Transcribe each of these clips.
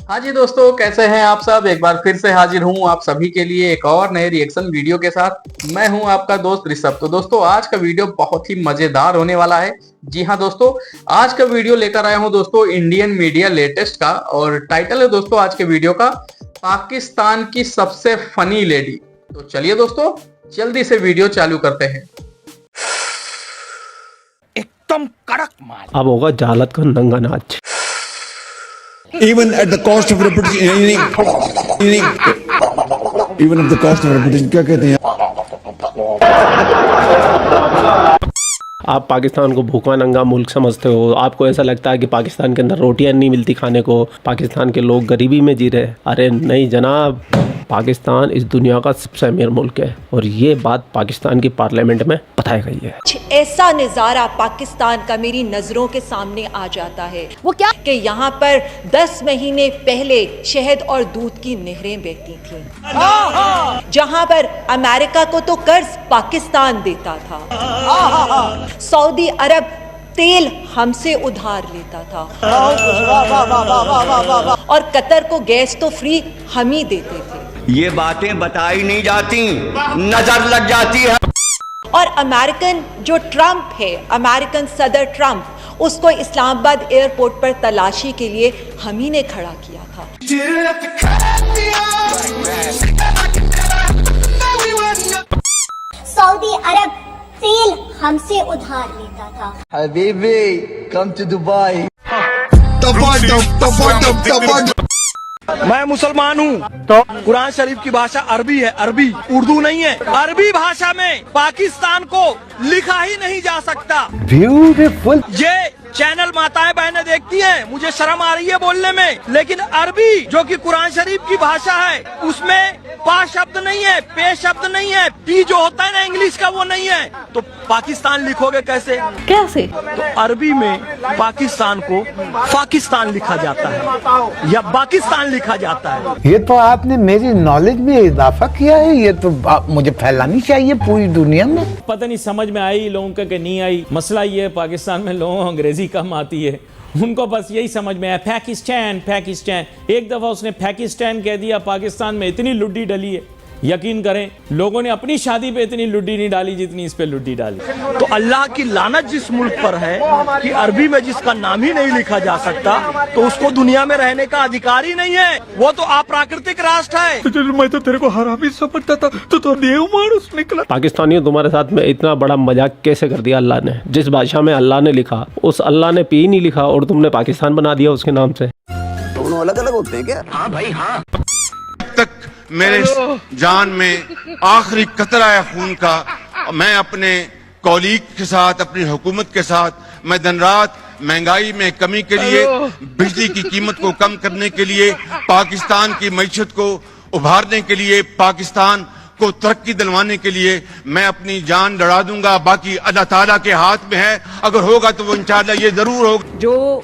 हाँ जी दोस्तों, कैसे हैं आप सब। एक बार फिर से हाजिर हूँ आप सभी के लिए एक और नए रिएक्शन वीडियो के साथ। मैं हूँ आपका दोस्त ऋषभ। तो दोस्तों, आज का वीडियो बहुत ही मजेदार होने वाला है। जी हाँ दोस्तों, आज का वीडियो लेकर आया हूँ दोस्तों इंडियन मीडिया लेटेस्ट का, और टाइटल है दोस्तों आज के वीडियो का पाकिस्तान की सबसे फनी लेडी। तो चलिए दोस्तों, जल्दी से वीडियो चालू करते हैं। एकदम कड़क माल। अब होगा जहालत का नंगा नाच। Even at the cost of reputation, even at the cost of reputation, क्या कहते हैं? आप पाकिस्तान को भूखा नंगा मुल्क समझते हो। आपको ऐसा लगता है कि पाकिस्तान के अंदर रोटियां नहीं मिलती खाने को, पाकिस्तान के लोग गरीबी में जी रहे। अरे नहीं जनाब, पाकिस्तान इस दुनिया का सबसे अमीर मुल्क है और ये बात पाकिस्तान की पार्लियामेंट में बताई गई है। ऐसा नजारा पाकिस्तान का मेरी नजरों के सामने आ जाता है। वो क्या कि यहाँ पर 10 महीने पहले शहद और दूध की नहरें बहती थी, जहाँ पर अमेरिका को तो कर्ज पाकिस्तान देता था, सऊदी अरब तेल हमसे उधार लेता था, और कतर को गैस तो फ्री हम ही देते थे। ये बातें बताई नहीं जाती, नजर लग जाती है। और अमेरिकन जो ट्रम्प है, अमेरिकन सदर ट्रम्प, उसको इस्लामाबाद एयरपोर्ट पर तलाशी के लिए हम ही ने खड़ा किया था। सऊदी अरब तेल हमसे उधार लेता था। हबीबी कम टू दुबई। मैं मुसलमान हूँ तो कुरान शरीफ की भाषा अरबी है, अरबी उर्दू नहीं है। अरबी भाषा में पाकिस्तान को लिखा ही नहीं जा सकता। ब्यूटीफुल। ये चैनल माताएं बहनें देखती हैं, मुझे शर्म आ रही है बोलने में, लेकिन अरबी जो कि कुरान शरीफ की भाषा है उसमें पा शब्द नहीं है, पे शब्द नहीं है, पी जो होता है ना इंग्लिश का वो नहीं है। तो पाकिस्तान लिखोगे कैसे? तो अरबी में पाकिस्तान को पाकिस्तान लिखा जाता है या पाकिस्तान लिखा जाता है। ये तो आपने मेरी नॉलेज में इजाफा किया है। ये तो मुझे फैलानी चाहिए पूरी दुनिया में। पता नहीं समझ में आई लोगों का कि नहीं आई। मसला ये है पाकिस्तान में लोगों को अंग्रेजी कम आती है, उनको बस यही समझ में आया पाकिस्तान पाकिस्तान। एक दफा उसने पाकिस्तान कह दिया, पाकिस्तान में इतनी लुड्डी डली है, यकीन करें लोगों ने अपनी शादी पे इतनी लुड्डी नहीं डाली जितनी इस पे लुड्डी डाली। तो अल्लाह की लानत जिस मुल्क पर है कि अरबी में जिसका नाम ही नहीं लिखा जा सकता, तो उसको दुनिया में रहने का अधिकार ही नहीं है। वो तो अप्राकृतिक राष्ट्र है। मैं तो तेरे को हरामी समझता था, तो देव मानुस निकला। पाकिस्तानियों, तुम्हारे साथ में इतना बड़ा मजाक कैसे कर दिया अल्लाह ने? जिस भाषा में अल्लाह ने लिखा उस अल्लाह ने पी नहीं लिखा और तुमने पाकिस्तान बना दिया उसके नाम से। दोनों अलग अलग होते हैं क्या? हाँ भाई हाँ। तक मेरे जान में आखिरी कतरा है खून का, मैं अपने कॉलीग के साथ, अपनी हुकूमत के साथ, मैं दिन रात महंगाई में कमी के लिए, बिजली की कीमत को कम करने के लिए, पाकिस्तान की मईशत को उभारने के लिए, पाकिस्तान को तरक्की दिलवाने के लिए मैं अपनी जान लड़ा दूंगा। बाकी अल्लाह ताला के हाथ में है, अगर होगा तो वो इंशाअल्लाह ये जरूर होगा। जो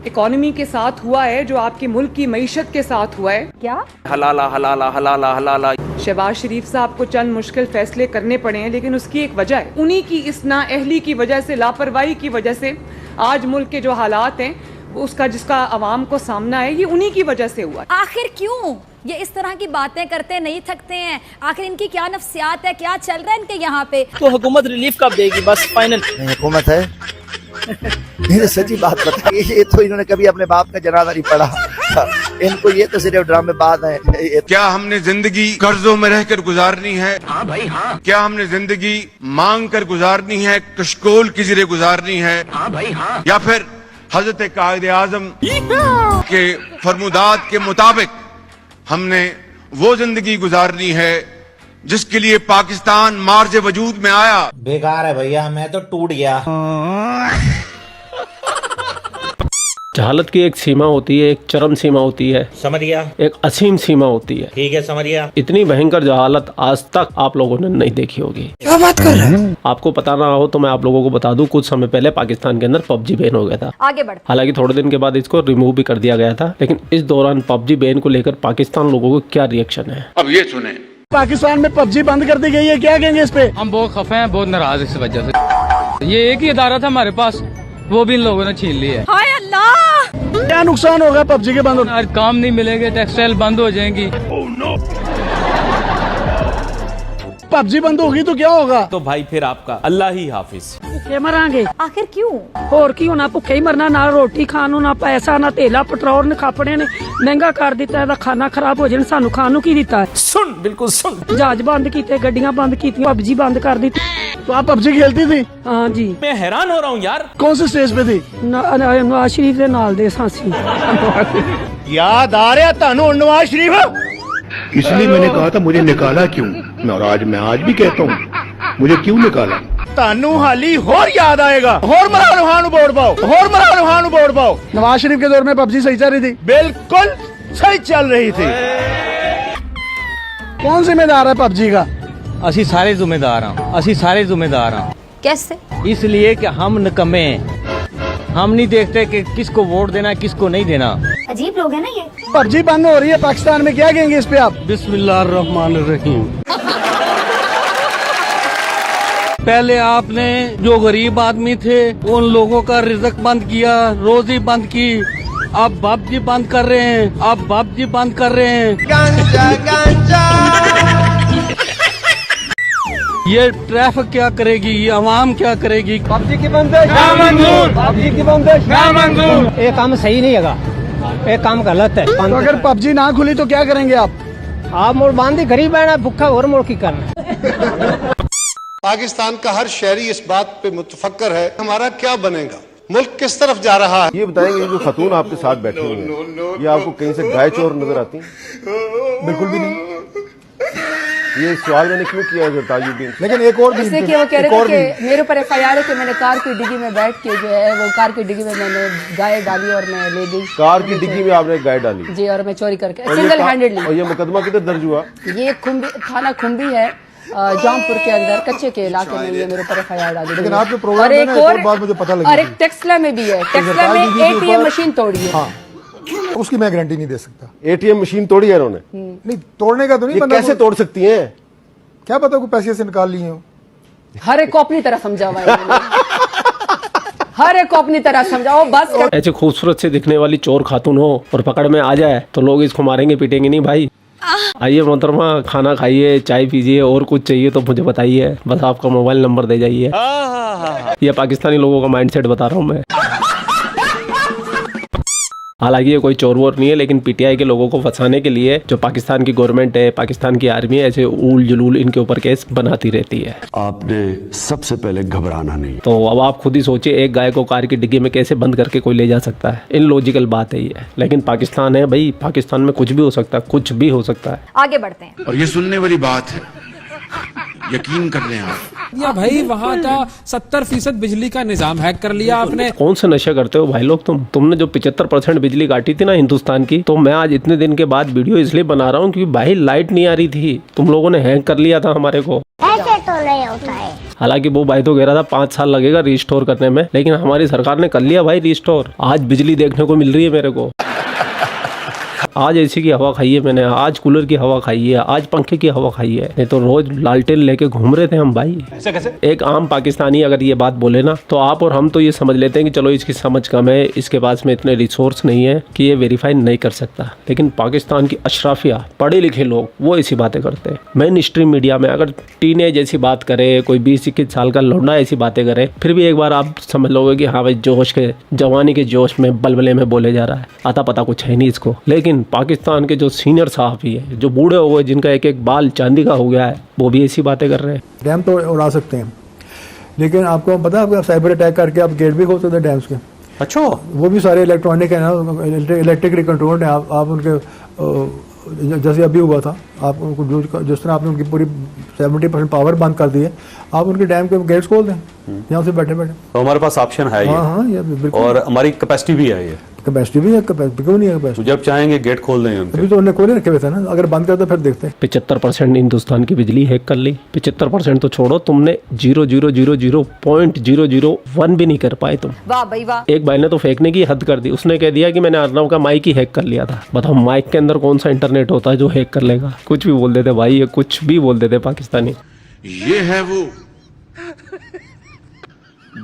इकोनॉमी के साथ हुआ है, जो आपके मुल्क की मईशत के साथ हुआ है, क्या हलाला हलाला हलाला हलाला। शहबाज शरीफ साहब को चंद मुश्किल फैसले करने पड़े हैं, लेकिन उसकी एक वजह है। उन्हीं की इस नाअहली की वजह से, लापरवाही की वजह से आज मुल्क के जो हालात हैं उसका, जिसका अवाम को सामना है, ये उन्हीं की वजह से हुआ। आखिर क्यों ये इस तरह की बातें करते नहीं थकते हैं? आखिर इनकी क्या नफ्सियात है, क्या चल रहा है इनके यहाँ पे? तो हुकूमत रिलीफ कब देगी? बस फाइनल हुकूमत है। ये सच्ची बात बताइए, ये तो इन्होंने कभी अपने बाप का जनाजा नहीं पढ़ा। इनको ये तो सिर्फ ड्रामेबाज है। क्या हमने जिंदगी कर्जों में रहकर गुजारनी है? हाँ भाई हाँ। क्या हमने जिंदगी मांग कर गुजारनी है, कशकोल की जरिए गुजारनी है? हाँ भाई हाँ। या फिर हजरत कायद आजम के फरमुदात के मुताबिक हमने वो जिंदगी गुजारनी है जिसके लिए पाकिस्तान मार्ज वजूद में आया? बेकार है भैया, मैं तो टूट गया। जहालत की एक सीमा होती है, एक चरम सीमा होती है, समझ गया। एक असीम सीमा होती है। ठीक है, समझ गया। इतनी भयंकर जहालत आज तक आप लोगों ने नहीं देखी होगी। क्या बात कर रहे हैं? आपको पता ना हो तो मैं आप लोगों को बता दूं, कुछ समय पहले पाकिस्तान के अंदर पबजी बैन हो गया था। आगे बढ़। हालांकि थोड़े दिन के बाद इसको रिमूव भी कर दिया गया था, लेकिन इस दौरान पबजी बैन को लेकर पाकिस्तान लोगों को क्या रिएक्शन है, अब ये सुने। पाकिस्तान में पबजी बंद कर दी गई है, क्या कहेंगे इस पे? हम बहुत खफे हैं, बहुत नाराज इस वजह से। ये एक ही अदारा था हमारे पास, वो भी इन लोगों ने छीन ली है। हाय अल्लाह, क्या नुकसान होगा पबजी के बंद होने? आज काम नहीं मिलेंगे, टेक्सटाइल बंद हो जाएंगी। पबजी बंद होगी तो क्या होगा? तो भाई फिर आपका अल्लाह ही हाफिज। भुखे मरांगे आखिर क्यों? ਹੋਰ ਕੀ ਹੋਣਾ ਭੁੱਖੇ ਹੀ ਮਰਨਾ ਨਾ ਰੋਟੀ ਖਾਣ ਨੂੰ ਨਾ ਪੈਸਾ ਨਾ ਤੇਲਾ ਪੈਟਰੋਲ ਨੇ ਖਾਪੜੇ ਨੇ ਮਹਿੰਗਾ ਕਰ ਦਿੱਤਾ ਇਹਦਾ ਖਾਣਾ ਖਰਾਬ ਹੋ ਜਾਣ ਸਾਨੂੰ ਖਾਣ ਨੂੰ ਕੀ ਦਿੱਤਾ ਹੈ सुन बिल्कुल सुन। ਜਹਾਜ਼ ਬੰਦ ਕੀਤੇ ਗੱਡੀਆਂ ਬੰਦ ਕੀਤੀਆਂ ਪਬਜੀ ਬੰਦ ਕਰ ਦਿੱਤੀ तो आप पबजी खेलती थी? ਹਾਂ ਜੀ मैं हैरान हो रहा हूँ यार। कौन सी स्टेज पे थी? ਨਵਾਜ਼ ਸ਼ਰੀਫ ਦੇ ਨਾਲ ਦੇ ਸਾਂਸੀ याद आ रहा थानू नवाज शरीफ? इसलिए मैंने कहा था मुझे निकाला क्यों, और आज मैं आज भी कहता हूँ मुझे क्यों निकाला। थानू हाली होर याद आएगा। होर इमरान खान वोट पाओ, होर इमरान खान वोट पाओ। नवाज शरीफ के दौर में पबजी सही चल रही थी? बिल्कुल सही चल रही थी। कौन जिम्मेदार है पबजी का? ਅਸੀਂ ਸਾਰੇ ਜ਼ਿੰਮੇਦਾਰ ਹਾਂ, ਅਸੀਂ ਸਾਰੇ ਜ਼ਿੰਮੇदार ਹਾਂ। कैसे? इसलिए कि हम निकम्मे हैं, हम नहीं देखते कि किसको वोट देना किसको नहीं देना। अजीब लोग हैं ना ये। पबजी बंद हो रही है पाकिस्तान में, क्या कहेंगे इस पे आप? बिस्मिल्लाहिर्रहमानिर्रहीम। पहले आपने जो गरीब आदमी थे उन लोगों का रिज़्क बंद किया, रोजी बंद की। अब पबजी बंद कर रहे हैं, अब पबजी बंद कर रहे हैं। ये ट्रैफिक क्या करेगी, ये आवाम क्या करेगी? पबजी की बंदिश ना मंजूर, पबजी की बंदिश ना मंजूर। ये काम सही नहीं है, ये काम गलत है। तो अगर पबजी ना खुली तो क्या करेंगे आप? आप मोड़ बांधी गरीब है ना, भुक्खा और मोड़ की करना। पाकिस्तान का हर शहरी इस बात पे मुतफक्कर है हमारा क्या बनेगा, मुल्क किस तरफ जा रहा है। ये बताएंगे जो खतून आपके साथ बैठी हुई हैं, ये आपको कहीं से गाय चोर नजर आती हैं? बिल्कुल भी नहीं। ये सवाल मैंने क्यों किया है ताजुद्दीन? लेकिन एक और भी, इसलिए कि वो कह रहे थे कि मेरे ऊपर FIR है कि मैंने कार की डिग्गी में बैठ के जो है वो कार की डिग्गी में मैंने गाय डाली और मैं ले गई। कार की डिग्गी में आपने गाय डाली? जी, और मैं चोरी करके और ये सिंगल हैंडेडली। और ये मुकदमा किधर दर्ज हुआ? ये थाना खुम्बी है, जौनपुर के अंदर कच्चे के इलाके में ये मेरे ऊपर FIR डाली। लेकिन आपके प्रोग्राम और में एक ना एक और बात मुझे पता लगी और एक टेक्सला में भी है, टेक्सला में ATM मशीन तोड़ी है। हाँ, उसकी मैं गारंटी नहीं दे सकता। ATM मशीन तोड़ी है इन्होंने? नहीं, तोड़ने का तो नहीं। ये कैसे तोड़ सकती हैं? क्या पता को पैसे से निकाल लिए हो। हर एक को अपनी तरह समझा हुआ है, हर एक को अपनी तरह समझाओ बस। ऐसे खूबसूरत से दिखने वाली चोर खातून हो और पकड़ में आ जाए तो लोग इसको मारेंगे पीटेंगे नहीं भाई। आइए मोहतरमा, खाना खाइए, चाय पीजिए, और कुछ चाहिए तो मुझे बताइए, बस आपका मोबाइल नंबर दे जाइए। ये पाकिस्तानी लोगों का माइंडसेट बता रहा हूँ मैं। हालांकि ये कोई चोर वोर नहीं है, लेकिन PTI के लोगों को फंसाने के लिए जो पाकिस्तान की गवर्नमेंट है, पाकिस्तान की आर्मी है, ऐसे ऊल जुलूल इनके ऊपर केस बनाती रहती है। आपने सबसे पहले घबराना नहीं। तो अब आप खुद ही सोचिए, एक गाय को कार की डिग्गी में कैसे बंद करके कोई ले जा सकता है? इनलॉजिकल बात है ये, लेकिन पाकिस्तान है भाई, पाकिस्तान में कुछ भी हो सकता है, कुछ भी हो सकता है। आगे बढ़ते हैं। और ये सुनने वाली बात है, यकीन कर लें आप। या भाई वहाँ का 70% बिजली का निजाम हैक कर लिया आपने। कौन से नशे करते हो भाई लोग तुमने जो 75% बिजली काटी थी ना हिंदुस्तान की, तो मैं आज इतने दिन के बाद वीडियो इसलिए बना रहा हूँ क्योंकि भाई लाइट नहीं आ रही थी, तुम लोगों ने हैक कर लिया था हमारे को। ऐसे तो नहीं होता है। हालांकि वो भाई तो कह रहा था 5 साल लगेगा रिस्टोर करने में, लेकिन हमारी सरकार ने कर लिया भाई रिस्टोर। आज बिजली देखने को मिल रही है मेरे को। आज एसी की हवा खाई है मैंने, आज कूलर की हवा खाई है, आज पंखे की हवा खाई है, नहीं तो रोज लालटेन लेके घूम रहे थे हम भाई। ऐसे कैसे? एक आम पाकिस्तानी अगर ये बात बोले ना तो आप और हम तो ये समझ लेते हैं कि चलो इसकी समझ कम है, इसके पास में इतने रिसोर्स नहीं है कि ये वेरीफाई नहीं कर सकता। लेकिन पाकिस्तान की अशराफिया, पढ़े लिखे लोग, वो ऐसी बातें करते हैं। मेन स्ट्रीम मीडिया में अगर टीनेज ऐसी बात करे, कोई 20-21 साल का लौंडा ऐसी बातें करे, फिर भी एक बार आप समझ लोगे कि हाँ भाई जोश के, जवानी के जोश में, बलबले में बोले जा रहा है, आता पता कुछ है नहीं इसको। लेकिन पाकिस्तान के जो सीनियर सहाफ़ी है, जो बूढ़े हो गए, जिनका एक एक बाल चांदी का हो गया है, वो भी ऐसी बातें कर रहे हैं। डैम तो उड़ा सकते हैं, लेकिन आपको पता है, आपको साइबर अटैक करके आप गेट भी खोल सकते हैं डैम्स के। अच्छा, वो भी सारे इलेक्ट्रॉनिक है ना, इलेक्ट्रिकली कंट्रोल्ड है। आप उनके जैसे अभी हुआ था, आप उनको जिस तरह आपने उनकी पूरी 70% पावर बंद कर दी है, आप उनके डैम के गेट्स खोल दें यहाँ से बैठे बैठे। तो हमारे पास ऑप्शन है ये। हाँ, ये बिल्कुल। और हमारी कैपेसिटी भी है, ये कैपेसिटी भी है, कैपेसिटी क्यों नहीं है कैपेसिटी? तो जब चाहेंगे गेट खोल दें उनके। अभी तो उन्हें खोले रखे हुए थे ना, अगर बंद कर दो फिर देखते हैं। 75% हिंदुस्तान की बिजली हैक कर ली। 75% तो छोड़ो, तुमने 0.001 भी नहीं कर पाए तुम। वाह भाई वाह। एक भाई ने तो फेंकने की हद कर दी, उसने कह दिया कि मैंने अर्नव का माइक ही हैक कर लिया था। बताओ माइक के अंदर कौन सा इंटरनेट होता है जो हैक कर लेगा? कुछ भी बोल देते भाई, ये कुछ भी बोल देते पाकिस्तानी। ये है वो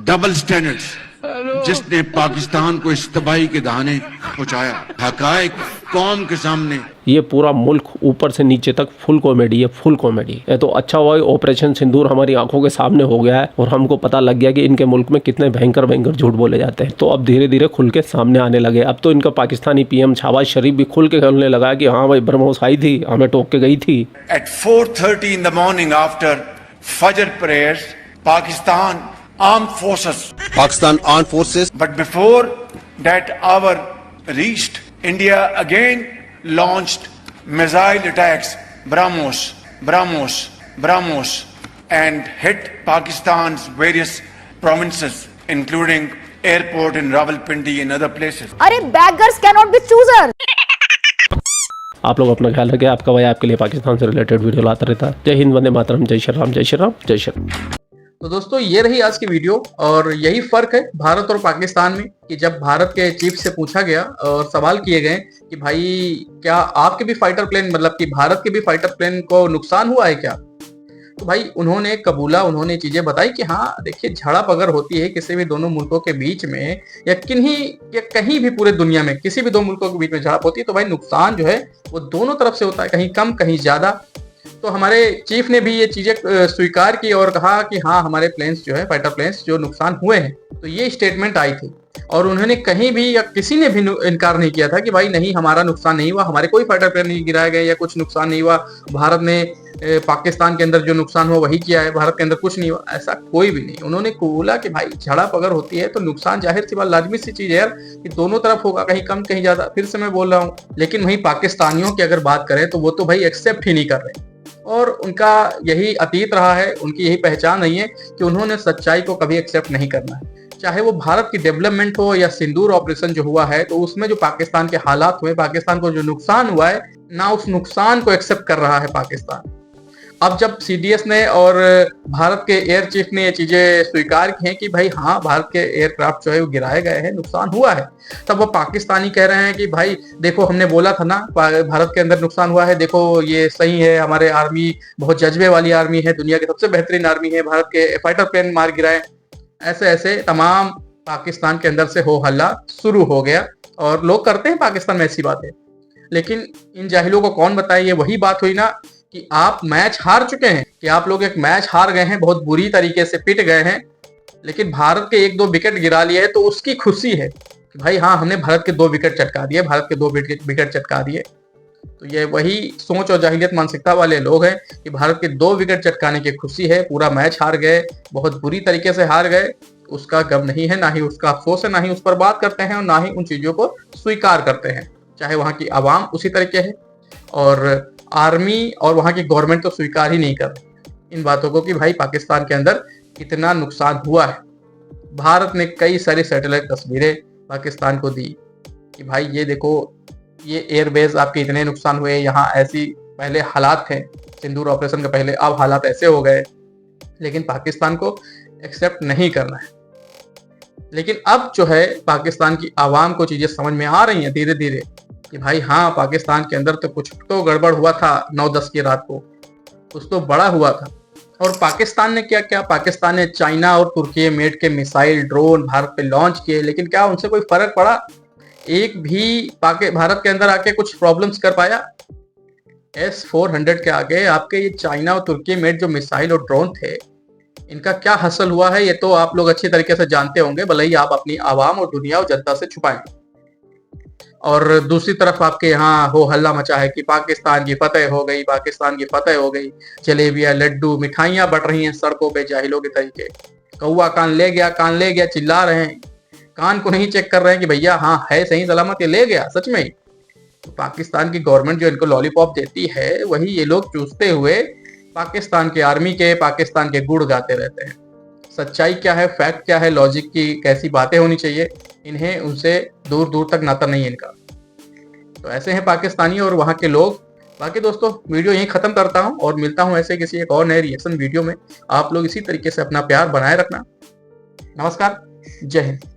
डबल स्टैंडर्ड्स जिसने पाकिस्तान को इस तबाही के दहाने पहुंचाया। हकायक कौम के सामने। ये पूरा मुल्क ऊपर से नीचे तक फुल कॉमेडी है, फुल कॉमेडी। ये तो अच्छा हुआ ऑपरेशन सिंदूर हमारी आंखों के सामने हो गया है और हमको पता लग गया कि इनके मुल्क में कितने भयंकर भयंकर झूठ बोले जाते हैं। तो अब धीरे धीरे खुल के सामने आने लगे। अब तो इनका पाकिस्तानी पीएम शहबाज शरीफ भी खुल के कहने लगा कि हाँ भाई ब्रह्मोस आई थी, हमें टोक के गई थी। At 4:30 in the morning after Fajr prayers, Pakistan Armed Forces. But before that hour reached, India again launched missile attacks, BrahMos, and hit Pakistan's various provinces, including airport in Rawalpindi and other places. अरे beggars cannot be choosers. आप लोग अपना ख्याल रखें। आपका भाई आपके लिए पाकिस्तान से रिलेटेड वीडियो लाता रहता है। जय हिंद, वंदे मातरम, जय श्री राम, जय श्री राम, जय श्री राम। तो दोस्तों ये रही आज की वीडियो और यही फर्क है भारत और पाकिस्तान में कि जब भारत के चीफ से पूछा गया और सवाल किए गए कि भाई क्या आपके भी फाइटर प्लेन, मतलब कि भारत के भी फाइटर प्लेन को नुकसान हुआ है क्या, तो भाई उन्होंने कबूला, उन्होंने चीजें बताई कि हाँ देखिए झड़प अगर होती है किसी भी दोनों मुल्कों के बीच में या कहीं भी पूरे दुनिया में किसी भी दो मुल्कों के बीच में झड़प होती है तो भाई नुकसान जो है वो दोनों तरफ से होता है, कहीं कम कहीं ज्यादा। तो हमारे चीफ ने भी ये चीजें स्वीकार की और कहा कि हाँ हमारे प्लेन्स जो है, फाइटर प्लेन्स जो नुकसान हुए हैं। तो ये स्टेटमेंट आई थी और उन्होंने कहीं भी या किसी ने भी इनकार नहीं किया था कि भाई नहीं हमारा नुकसान नहीं हुआ, हमारे कोई फाइटर प्लेन नहीं गिराए गए या कुछ नुकसान नहीं हुआ, भारत ने पाकिस्तान के अंदर जो नुकसान हुआ वही किया है, भारत के अंदर कुछ नहीं हुआ, ऐसा कोई भी नहीं। उन्होंने बोला कि भाई झड़प अगर होती है तो नुकसान जाहिर सी बात लाजमी सी चीज है यार कि दोनों तरफ होगा, कहीं कम कहीं ज्यादा। फिर से मैं बोल रहा हूँ, लेकिन वहीं पाकिस्तानियों की अगर बात करें तो वो तो भाई एक्सेप्ट ही नहीं कर रहे और उनका यही अतीत रहा है, उनकी यही पहचान नहीं है कि उन्होंने सच्चाई को कभी एक्सेप्ट नहीं करना है। चाहे वो भारत की डेवलपमेंट हो या सिंदूर ऑपरेशन जो हुआ है तो उसमें जो पाकिस्तान के हालात हुए, पाकिस्तान को जो नुकसान हुआ है ना उस नुकसान को एक्सेप्ट कर रहा है पाकिस्तान। अब जब सीडीएस ने और भारत के एयर चीफ ने ये चीजें स्वीकार की हैं कि भाई हाँ भारत के एयरक्राफ्ट जो है वो गिराए गए हैं, नुकसान हुआ है, तब वो पाकिस्तानी कह रहे हैं कि भाई देखो हमने बोला था ना भारत के अंदर नुकसान हुआ है, देखो ये सही है, हमारे आर्मी बहुत जज्बे वाली आर्मी है, दुनिया की सबसे बेहतरीन आर्मी है, भारत के फाइटर प्लेन मार गिराए। ऐसे ऐसे तमाम पाकिस्तान के अंदर से हो हल्ला शुरू हो गया और लोग करते हैं पाकिस्तान में ऐसी बातें। लेकिन इन जाहिलों को कौन बताए, ये वही बात हुई ना कि आप मैच हार चुके हैं, कि आप लोग एक मैच हार गए हैं, बहुत बुरी तरीके से पिट गए हैं, लेकिन भारत के 1-2 विकेट गिरा लिए है तो उसकी खुशी है कि भाई हाँ हमने भारत के 2 विकेट चटका दिए, भारत के 2 विकेट चटका दिए। तो ये वही सोच और जाहिलियत मानसिकता वाले लोग हैं कि भारत के 2 विकेट चटकाने की खुशी है, पूरा मैच हार गए, बहुत बुरी तरीके से हार गए, उसका गम नहीं है, ना ही उसका अफसोस है, ना ही उस पर बात करते हैं और ना ही उन चीजों को स्वीकार करते हैं। चाहे वहां की आवाम उसी तरीके है और आर्मी और वहां की गवर्नमेंट तो स्वीकार ही नहीं कर रही इन बातों को कि भाई पाकिस्तान के अंदर इतना नुकसान हुआ है। भारत ने कई सारी सैटेलाइट तस्वीरें पाकिस्तान को दी कि भाई ये देखो ये एयरबेस आपके इतने नुकसान हुए, यहाँ ऐसी पहले हालात थे सिंदूर ऑपरेशन के पहले, अब हालात ऐसे हो गए, लेकिन पाकिस्तान को एक्सेप्ट नहीं करना है। लेकिन अब जो है पाकिस्तान की आवाम को चीजें समझ में आ रही हैं धीरे धीरे कि भाई हाँ पाकिस्तान के अंदर तो कुछ तो गड़बड़ हुआ था 9-10 की रात को, कुछ तो बड़ा हुआ था। और पाकिस्तान ने क्या किया, पाकिस्तान ने चाइना और तुर्की मेड के मिसाइल ड्रोन भारत पे लॉन्च किए, लेकिन क्या उनसे कोई फर्क पड़ा? एक भी भारत के अंदर आके कुछ प्रॉब्लम्स कर पाया? S-400 के आगे आपके ये चाइना और तुर्की मेड जो मिसाइल और ड्रोन थे इनका क्या हासिल हुआ है ये तो आप लोग अच्छी तरीके से जानते होंगे, भले ही आप अपनी आवाम और दुनिया और जनता से छुपाएं। और दूसरी तरफ आपके यहाँ हो हल्ला मचा है कि पाकिस्तान की फतेह हो गई, पाकिस्तान की फतेह हो गई, जलेबियां लड्डू मिठाइयां बढ़ रही हैं सड़कों पे जाहिलों के तरीके, कौवा कान ले गया चिल्ला रहे हैं, कान को नहीं चेक कर रहे हैं कि भैया हाँ है सही सलामत, ये ले गया सच में। तो पाकिस्तान की गवर्नमेंट जो इनको लॉलीपॉप देती है वही ये लोग चूसते हुए पाकिस्तान के आर्मी के, पाकिस्तान के गुण गाते रहते हैं। सच्चाई क्या है, फैक्ट क्या है, लॉजिक की कैसी बातें होनी चाहिए, इन्हें उनसे दूर दूर तक नाता नहीं है इनका। तो ऐसे हैं पाकिस्तानी और वहां के लोग। बाकी दोस्तों वीडियो यहीं खत्म करता हूं और मिलता हूं ऐसे किसी एक और नए रिएक्शन वीडियो में। आप लोग इसी तरीके से अपना प्यार बनाए रखना। नमस्कार, जय हिंद।